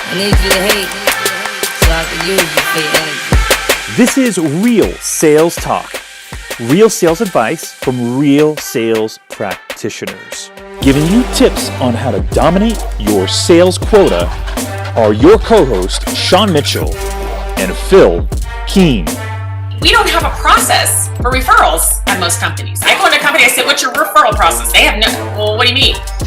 I need you to hate so I can use you for your energy. This is real sales talk. Real sales advice from real sales practitioners. Giving you tips on how to dominate your sales quota are your co-hosts, Sean Mitchell and Phill Keen. We don't have a process for referrals at most companies. I go into a company, I say, what's your referral process? They have no, well, what do you mean? I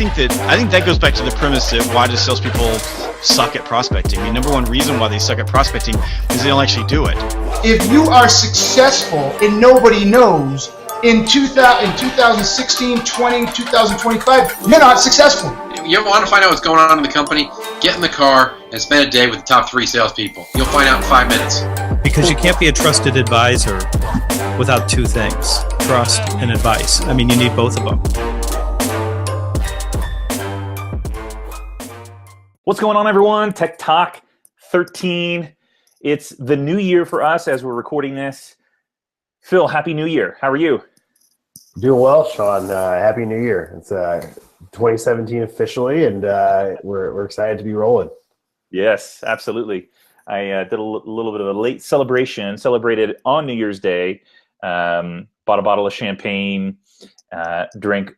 think that goes back to the premise of why do salespeople suck at prospecting? I mean, number one reason why they suck at prospecting is they don't actually do it. If you are successful and nobody knows in 2016, 20, 2025, you're not successful. You ever want to find out what's going on in the company? Get in the car and spend a day with the top 3 salespeople. You'll find out in 5 minutes. Because you can't be a trusted advisor without 2 things, trust and advice. I mean, you need both of them. What's going on, everyone? TechTalk 13. It's the new year for us as we're recording this. Phill, Happy New Year. How are you? Doing well, Sean. Happy New Year. It's 2017 officially, and we're excited to be rolling. Yes, absolutely. I did a little bit of a late celebration, celebrated on New Year's Day, bought a bottle of champagne, drank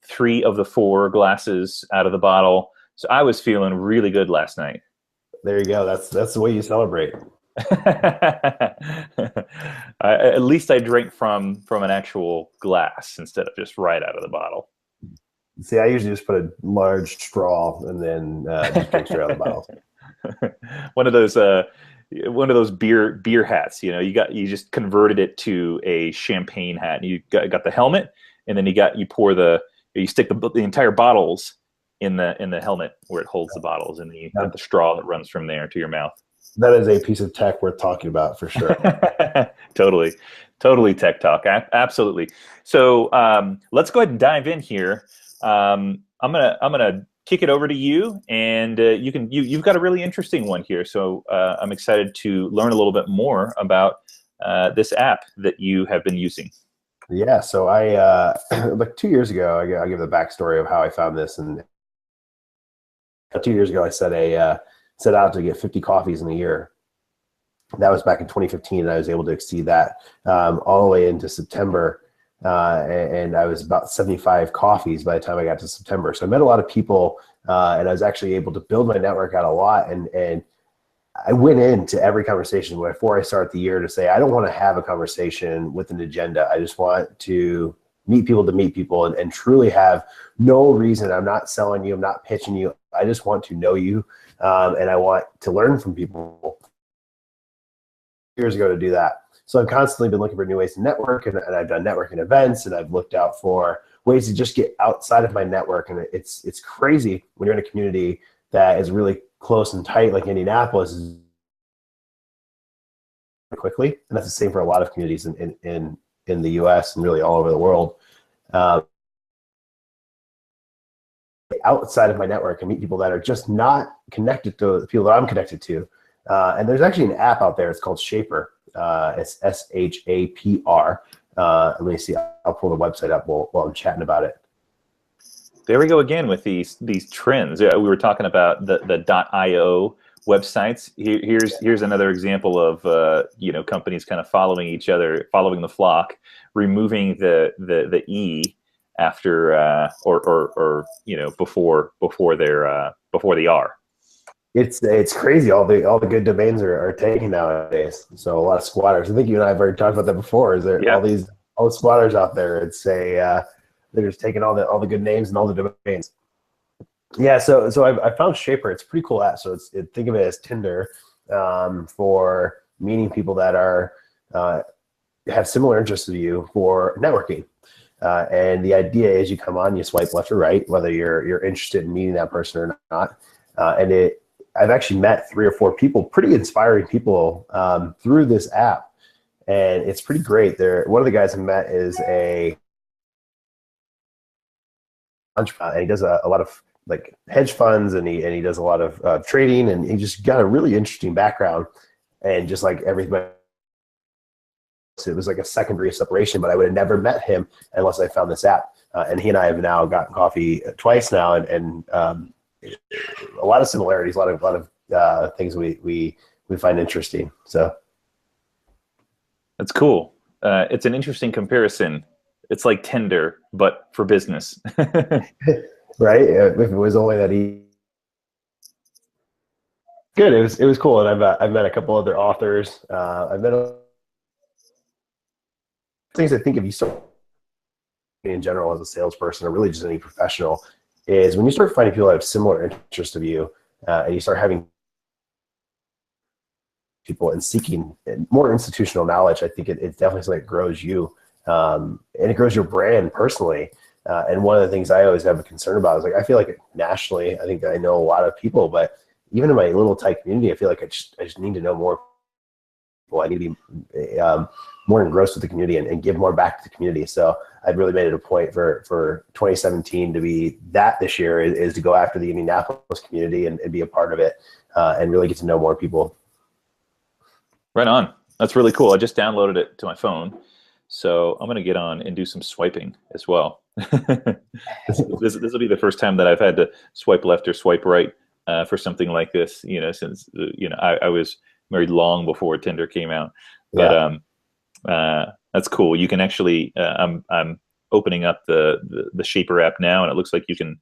3 of the 4 glasses out of the bottle. So I was feeling really good last night. There you go. That's the way you celebrate. At least I drank from an actual glass instead of just right out of the bottle. See, I usually just put a large straw and then just drink straight out of the bottle. One of those beer hats. You know, you just converted it to a champagne hat. And you got the helmet, and then you stick the entire bottles in the helmet where it holds the bottles, and then you got the straw that runs from there to your mouth. That is a piece of tech worth talking about for sure. Totally tech talk. Absolutely. So let's go ahead and dive in here. I'm gonna kick it over to you, and you've got a really interesting one here. So I'm excited to learn a little bit more about this app that you have been using. Yeah. So I like 2 years ago, I give the backstory of how I found this, and 2 years ago I set out to get 50 coffees in a year. That was back in 2015, and I was able to exceed that all the way into September. And I was about 75 coffees by the time I got to September. So I met a lot of people, and I was actually able to build my network out a lot. And I went into every conversation before I start the year to say, I don't want to have a conversation with an agenda. I just want to meet people and truly have no reason. I'm not selling you. I'm not pitching you. I just want to know you. And I want to learn from people. Years ago to do that. So I've constantly been looking for new ways to network, and I've done networking events, and I've looked out for ways to just get outside of my network. And it's crazy when you're in a community that is really close and tight, like Indianapolis, is quickly. And that's the same for a lot of communities in the US and really all over the world. Outside of my network, I meet people that are just not connected to the people that I'm connected to. And there's actually an app out there. It's called Shapr. It's Shapr. Let me see. I'll pull the website up while I'm chatting about it. There we go again with these trends. We were talking about the .io websites. Here's another example of companies kind of following each other, following the flock, removing the E after before the R. It's crazy. All the good domains are taken nowadays. So a lot of squatters. I think you and I have already talked about that before. Is there all the squatters out there? It's they're just taking all the good names and all the domains. Yeah. So I found Shapr. It's a pretty cool app. So think of it as Tindr for meeting people that are have similar interests to you for networking. And the idea is you come on, you swipe left or right, whether you're interested in meeting that person or not. I've actually met 3 or 4 people, pretty inspiring people through this app. And it's pretty great. One of the guys I met is a entrepreneur, and he does a lot of like hedge funds, and he does a lot of trading, and he just got a really interesting background. And just like everybody, it was like a secondary separation, but I would have never met him unless I found this app. And he and I have now gotten coffee twice now, and a lot of similarities, a lot of things we find interesting. So that's cool. It's an interesting comparison. It's like Tindr, but for business. right? If it was only that good. It was cool, and I've met a couple other authors. I've met things. I think if you start in general as a salesperson, or really just any professional, is when you start finding people that have similar interests of you, and you start having people and seeking more institutional knowledge. I think it's definitely something that grows you, and it grows your brand personally. And one of the things I always have a concern about is, like, I feel like nationally, I think I know a lot of people, but even in my little tight community, I feel like I just need to know more people. I need to be more engrossed with the community and give more back to the community. So I've really made it a point for 2017 to be that this year is to go after the Indianapolis community and be a part of it, and really get to know more people. Right on. That's really cool. I just downloaded it to my phone, so I'm going to get on and do some swiping as well. This will be the first time that I've had to swipe left or swipe right for something like this, since I was married long before Tindr came out. But that's cool. You can actually I'm opening up the Shapr app now, and it looks like you can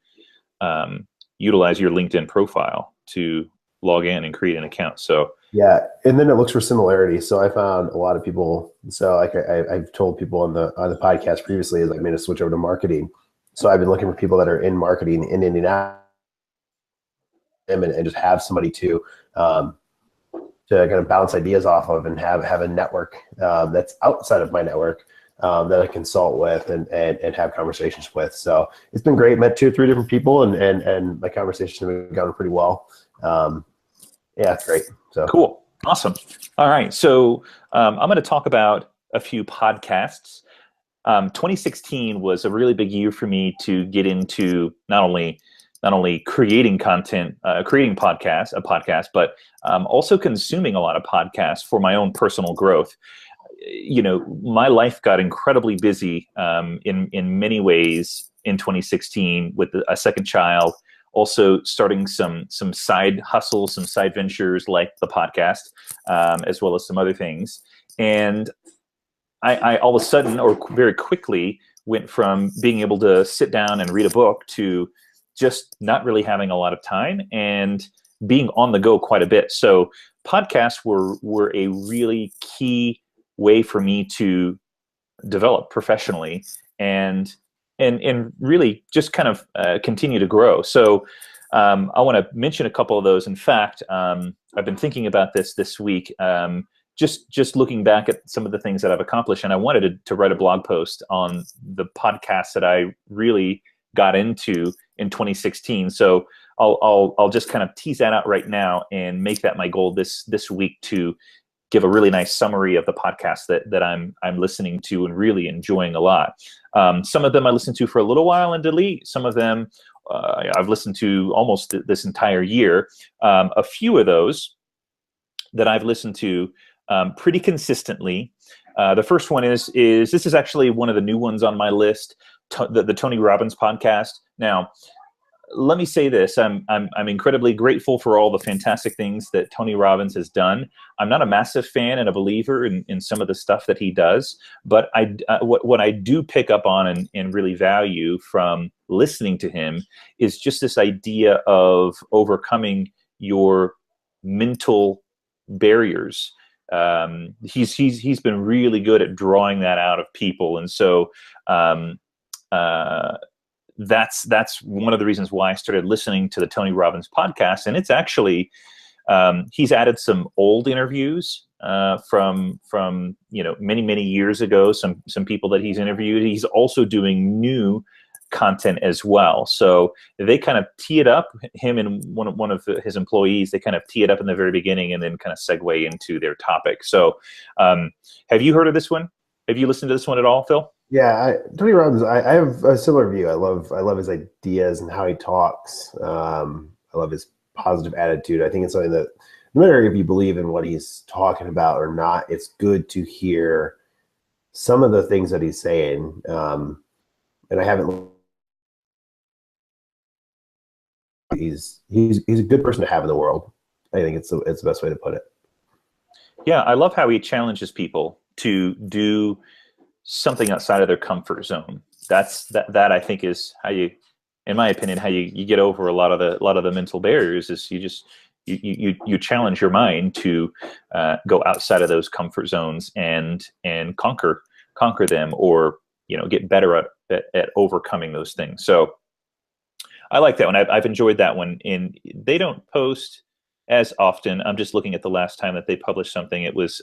utilize your LinkedIn profile to log in and create an account. So yeah, and then it looks for similarities. So I found a lot of people. So like I've told people on the podcast previously, is I made a switch over to marketing. So I've been looking for people that are in marketing in Indianapolis, and just have somebody to kind of bounce ideas off of, and have a network that's outside of my network that I consult with and have conversations with. So it's been great. Met 2 or 3 different people, and my conversations have gone pretty well. Yeah, it's great. So cool. Awesome. All right. So I'm going to talk about a few podcasts. 2016 was a really big year for me to get into not only creating content, creating a podcast, but also consuming a lot of podcasts for my own personal growth. My life got incredibly busy in many ways in 2016 with a second child. Also starting some side hustles, some side ventures like the podcast, as well as some other things. And I all of a sudden, or very quickly, went from being able to sit down and read a book to just not really having a lot of time and being on the go quite a bit. So podcasts were a really key way for me to develop professionally and really just kind of continue to grow. So I want to mention a couple of those. In fact, I've been thinking about this week, just looking back at some of the things that I've accomplished, and I wanted to write a blog post on the podcasts that I really got into in 2016. So I'll just kind of tease that out right now and make that my goal this week, to give a really nice summary of the podcasts that I'm listening to and really enjoying a lot. Some of them I listened to for a little while and delete. Some of them I've listened to almost this entire year. A few of those that I've listened to pretty consistently. The first one is this is actually one of the new ones on my list, the Tony Robbins Podcast. Now, let me say this: I'm incredibly grateful for all the fantastic things that Tony Robbins has done. I'm not a massive fan and a believer in some of the stuff that he does, but what I do pick up on and really value from listening to him is just this idea of overcoming your mental barriers. He's been really good at drawing that out of people, and so that's one of the reasons why I started listening to the Tony Robbins podcast. And it's actually he's added some old interviews from many years ago, some people that he's interviewed. He's also doing new content as well. So they kind of tee it up, him and one of his employees, they kind of tee it up in the very beginning and then kind of segue into their topic. So have you heard of this one? Have you listened to this one at all, Phill? Yeah, Tony Robbins, I have a similar view. I love his ideas and how he talks. I love his positive attitude. I think it's something that, no matter if you believe in what he's talking about or not, it's good to hear some of the things that he's saying. And I haven't. He's a good person to have in the world. I think it's the best way to put it. Yeah, I love how he challenges people to do something outside of their comfort zone. That I think is how you, in my opinion, how you get over a lot of the mental barriers. Is you challenge your mind to go outside of those comfort zones and conquer them, or get better at overcoming those things. So I like that one. I've enjoyed that one. And they don't post as often. I'm just looking at the last time that they published something. It was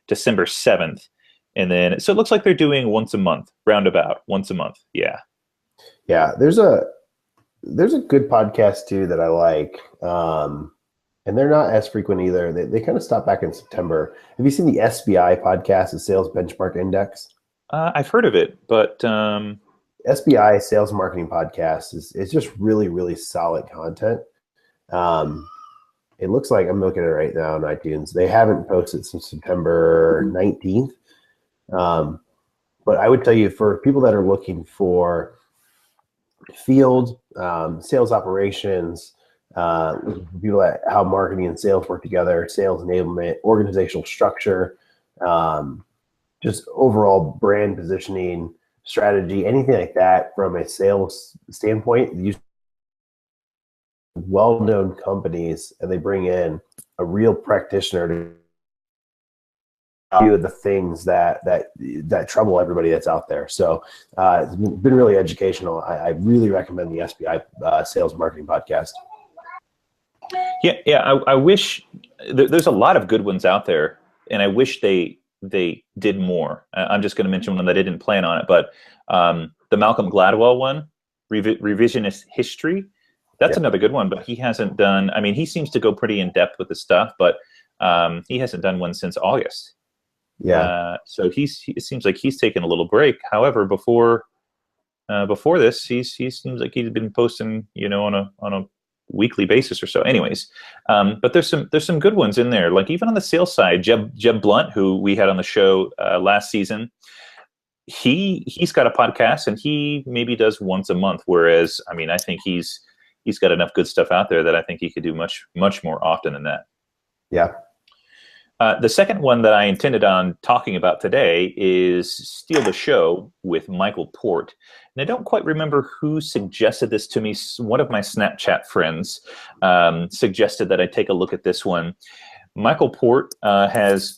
December 7th. And then, so it looks like they're doing once a month, roundabout once a month. Yeah. Yeah. There's a good podcast too that I like. And they're not as frequent either. They kind of stopped back in September. Have you seen the SBI podcast, the Sales Benchmark Index? I've heard of it, but SBI Sales Marketing Podcast is just really, really solid content. It looks like, I'm looking at it right now on iTunes, they haven't posted since September 19th. But I would tell you, for people that are looking for field sales operations, people at how marketing and sales work together, sales enablement, organizational structure, just overall brand positioning, strategy, anything like that from a sales standpoint, use well-known companies, and they bring in a real practitioner to do the things that trouble everybody that's out there. So it's been really educational. I really recommend the SBI Sales Marketing Podcast. Yeah. I wish there's a lot of good ones out there, and I wish they did more. I'm just going to mention one that I didn't plan on it, but the Malcolm Gladwell one, Revisionist History, that's another good one. But he hasn't done. I mean, he seems to go pretty in depth with the stuff, but he hasn't done one since August. Yeah. So it seems like he's taken a little break. However, before this, he seems like he's been posting, on a weekly basis or so. Anyways, but there's some good ones in there. Like even on the sales side, Jeb Blunt, who we had on the show last season, he's got a podcast, and he maybe does once a month. Whereas, I mean, I think he's got enough good stuff out there that I think he could do much more often than that. Yeah. The second one that I intended on talking about today is Steal the Show with Michael Port. And I don't quite remember who suggested this to me. One of my Snapchat friends suggested that I take a look at this one. Michael Port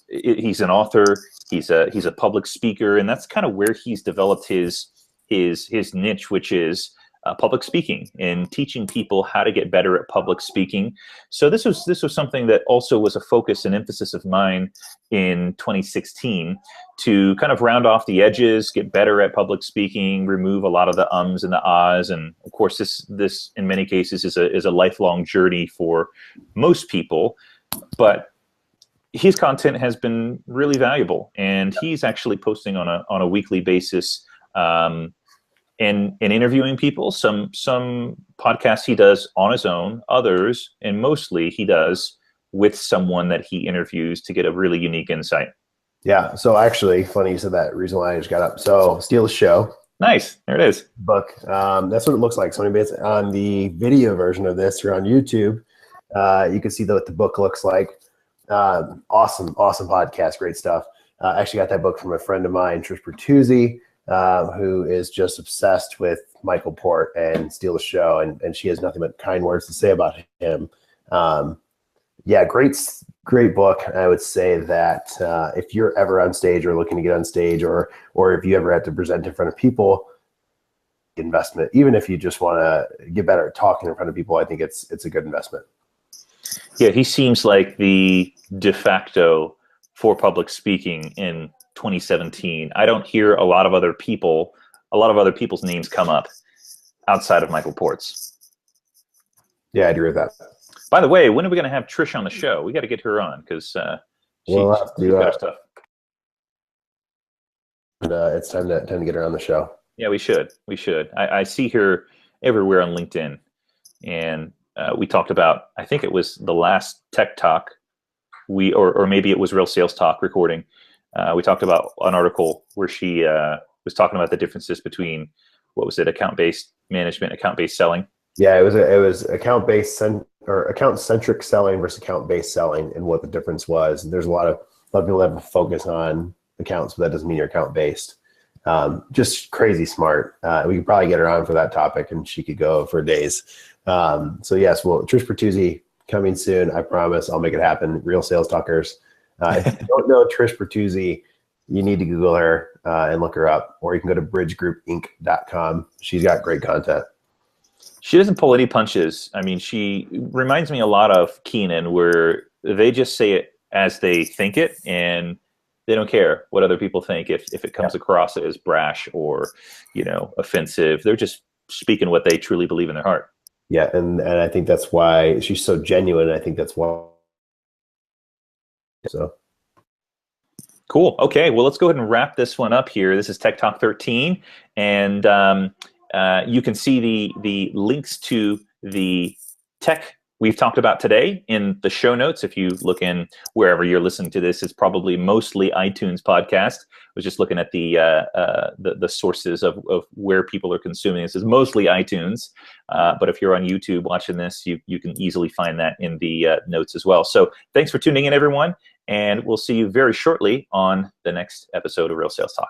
he's an author, he's a public speaker, and that's kind of where he's developed his niche, which is public speaking and teaching people how to get better at public speaking. So this was something that also was a focus and emphasis of mine in 2016, to kind of round off the edges, get better at public speaking, remove a lot of the ums and the ahs. And of course, this in many cases is a lifelong journey for most people, but his content has been really valuable, and he's actually posting on a weekly basis, and interviewing people. Some podcasts he does on his own, others, and mostly he does with someone that he interviews to get a really unique insight. Yeah. So actually, funny you said that. Reason why I just got up. So Steal the Show. Nice. There it is. Book. That's what it looks like. So anybody that's on the video version of this or on YouTube, you can see what the book looks like. Awesome podcast. Great stuff. I actually got that book from a friend of mine, Trish Bertuzzi, who is just obsessed with Michael Port and Steal the Show, and she has nothing but kind words to say about him. Yeah, great book. I would say that if you're ever on stage or looking to get on stage, or if you ever have to present in front of people, investment. Even if you just want to get better at talking in front of people, I think it's a good investment. Yeah, he seems like the de facto for public speaking in 2017. I don't hear a lot of other people's names come up outside of Michael Port's. Yeah, I agree with that. By the way, when are we going to have Trish on the show? We got to get her on, because we'll have to she's got her stuff. And, it's time to get her on the show. Yeah, we should. I see her everywhere on LinkedIn, and we talked about, I think it was the last Tech Talk, or maybe it was Real Sales Talk recording. We talked about an article where she was talking about the differences between, what was it, account-based management, account-based selling. Yeah, it was account-based account-centric selling versus account-based selling and what the difference was. And there's a lot of people that have a focus on accounts, but that doesn't mean you're account-based. Just crazy smart. We could probably get her on for that topic, and she could go for days. So yes, well, Trish Bertuzzi coming soon. I promise I'll make it happen. Real Sales Talkers. If you don't know Trish Bertuzzi, you need to Google her and look her up, or you can go to bridgegroupinc.com. She's got great content. She doesn't pull any punches. I mean, she reminds me a lot of Keenan, where they just say it as they think it, and they don't care what other people think if it comes across as brash or, offensive. They're just speaking what they truly believe in their heart. Yeah, and I think that's why she's so genuine. I think that's why. So. Cool. Okay, well, let's go ahead and wrap this one up here. This is Tech Talk 13, and you can see the links to the tech we've talked about today in the show notes. If you look in wherever you're listening to this, it's probably mostly iTunes podcast. I was just looking at the sources of where people are consuming this. Is mostly iTunes, but if you're on YouTube watching this, you can easily find that in the notes as well. So thanks for tuning in, everyone, and we'll see you very shortly on the next episode of Real Sales Talk.